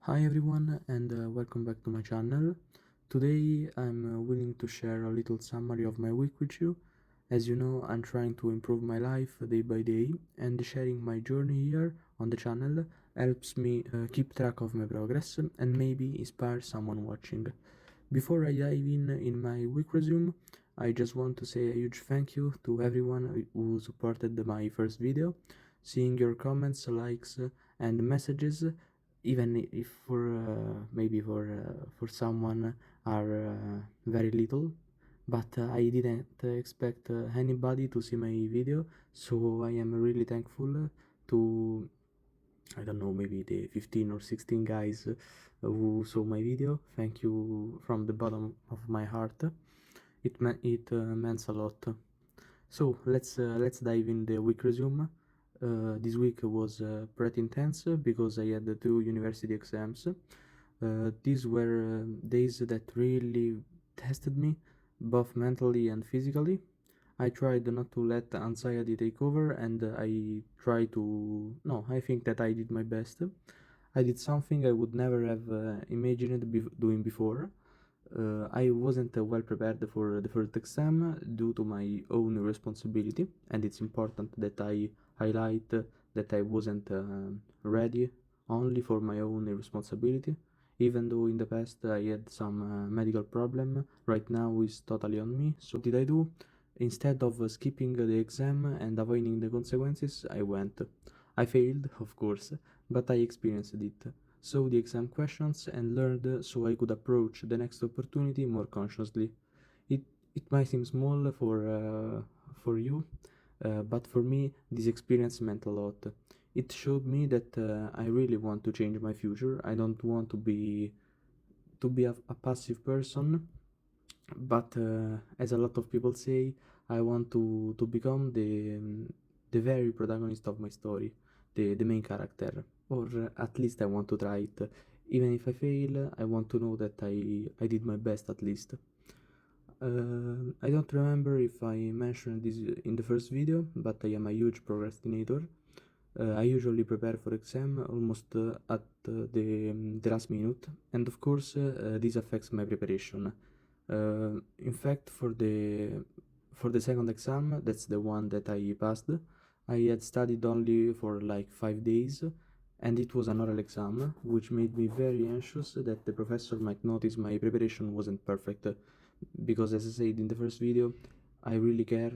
Hi everyone and welcome back to my channel. Today I'm willing to share a little summary of my week with you. As you know, I'm trying to improve my life day by day, and sharing my journey here on the channel helps me keep track of my progress and maybe inspire someone watching. Before I dive in my week resume, I just want to say a huge thank you to everyone who supported my first video. Seeing your comments, likes, and messages, even if for someone are very little, but I didn't expect anybody to see my video, so I am really thankful to, I don't know, maybe the 15 or 16 guys who saw my video. Thank you from the bottom of my heart. It meant a lot. So let's dive in the week resume. This week was pretty intense because I had the two university exams. These were days that really tested me, both mentally and physically. I tried not to let anxiety take over, and I tried to. No, I think that I did my best. I did something I would never have imagined doing before. I wasn't well prepared for the first exam due to my own responsibility, and it's important that I highlight that I wasn't ready only for my own responsibility. Even though in the past I had some medical problem, right now is totally on me. So what did I do? Instead of skipping the exam and avoiding the consequences, I went. I failed, of course, but I experienced it, saw the exam questions, and learned so I could approach the next opportunity more consciously. It, it might seem small for you, but for me, this experience meant a lot. It showed me that I really want to change my future. I don't want to be a passive person, but as a lot of people say, I want to become the very protagonist of my story, the main character, or at least I want to try it. Even if I fail, I want to know that I did my best at least. I don't remember if I mentioned this in the first video, but I am a huge procrastinator. I usually prepare for exam almost at the last minute, and of course, this affects my preparation. In fact, for the second exam, that's the one that I passed, I had studied only for like 5 days, and it was an oral exam, which made me very anxious that the professor might notice my preparation wasn't perfect. Because, as I said in the first video, I really care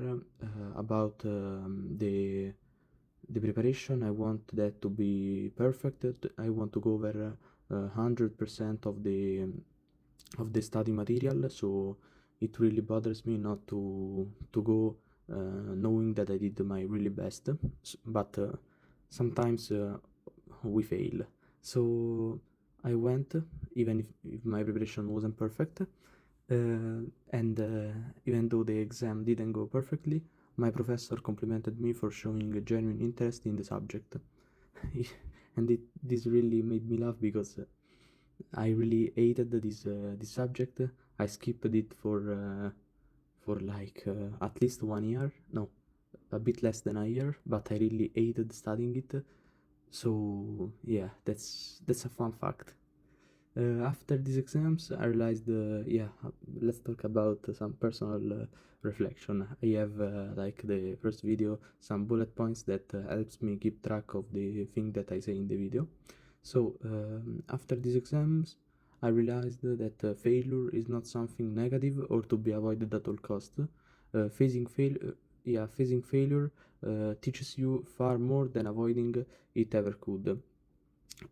about the preparation. I want that to be perfect. I want to go over 100% of the study material, so it really bothers me not to go knowing that I did my really best. But sometimes we fail. So I went, even if my preparation wasn't perfect, and even though the exam didn't go perfectly, my professor complimented me for showing a genuine interest in the subject. And this really made me laugh because I really hated this subject. I skipped it for like at least 1 year. No, a bit less than a year. But I really hated studying it. So yeah, that's a fun fact. After these exams, I realized, yeah, let's talk about some personal reflection. I have, like the first video, some bullet points that helps me keep track of the thing that I say in the video. So after these exams, I realized that failure is not something negative or to be avoided at all cost. Facing failure teaches you far more than avoiding it ever could.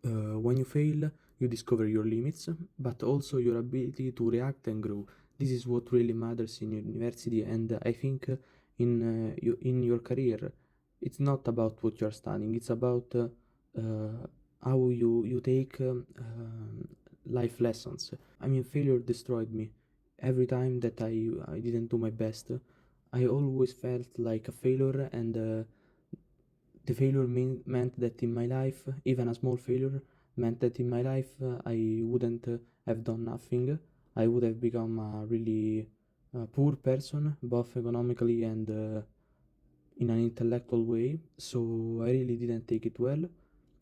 When you fail, you discover your limits, but also your ability to react and grow. This is what really matters in university, and I think in your career, it's not about what you're studying. It's about how you take life lessons. I mean, failure destroyed me. Every time that I didn't do my best, I always felt like a failure, and the failure meant that in my life, even a small failure, meant that in my life I wouldn't have done nothing. I would have become a really poor person, both economically and in an intellectual way. So I really didn't take it well.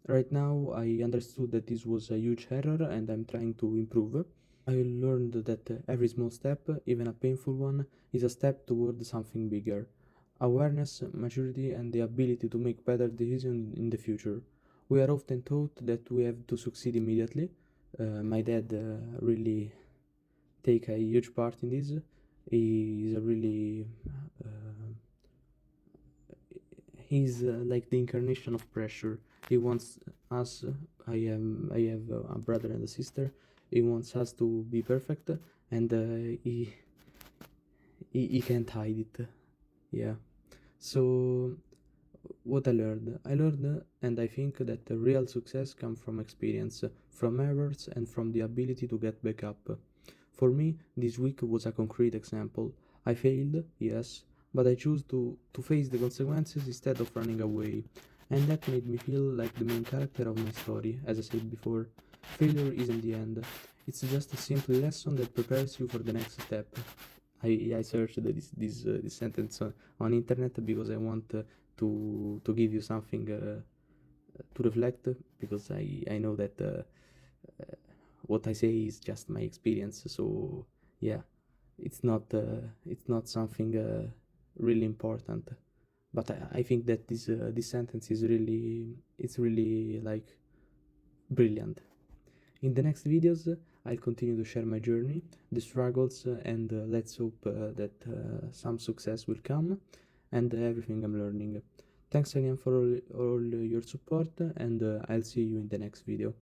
Right now I understood that this was a huge error and I'm trying to improve. I learned that every small step, even a painful one, is a step toward something bigger. Awareness, maturity, and the ability to make better decisions in the future. We are often taught that we have to succeed immediately. My dad really take a huge part in this. He is a really uh, he's like the incarnation of pressure. He wants us. I have a brother and a sister. He wants us to be perfect, and he can't hide it. Yeah. So what I learned, and I think that the real success comes from experience, from errors, and from the ability to get back up. For me, this week was a concrete example. I failed, yes, but I chose to face the consequences instead of running away. And that made me feel like the main character of my story, as I said before. Failure isn't the end, it's just a simple lesson that prepares you for the next step. I searched this sentence on internet because I want to give you something to reflect, because I know that what I say is just my experience. So yeah, it's not something really important. But I think that this sentence is really, it's really like brilliant. In the next videos, I'll continue to share my journey, the struggles, and let's hope that some success will come, and everything I'm learning. Thanks again for all your support, and I'll see you in the next video.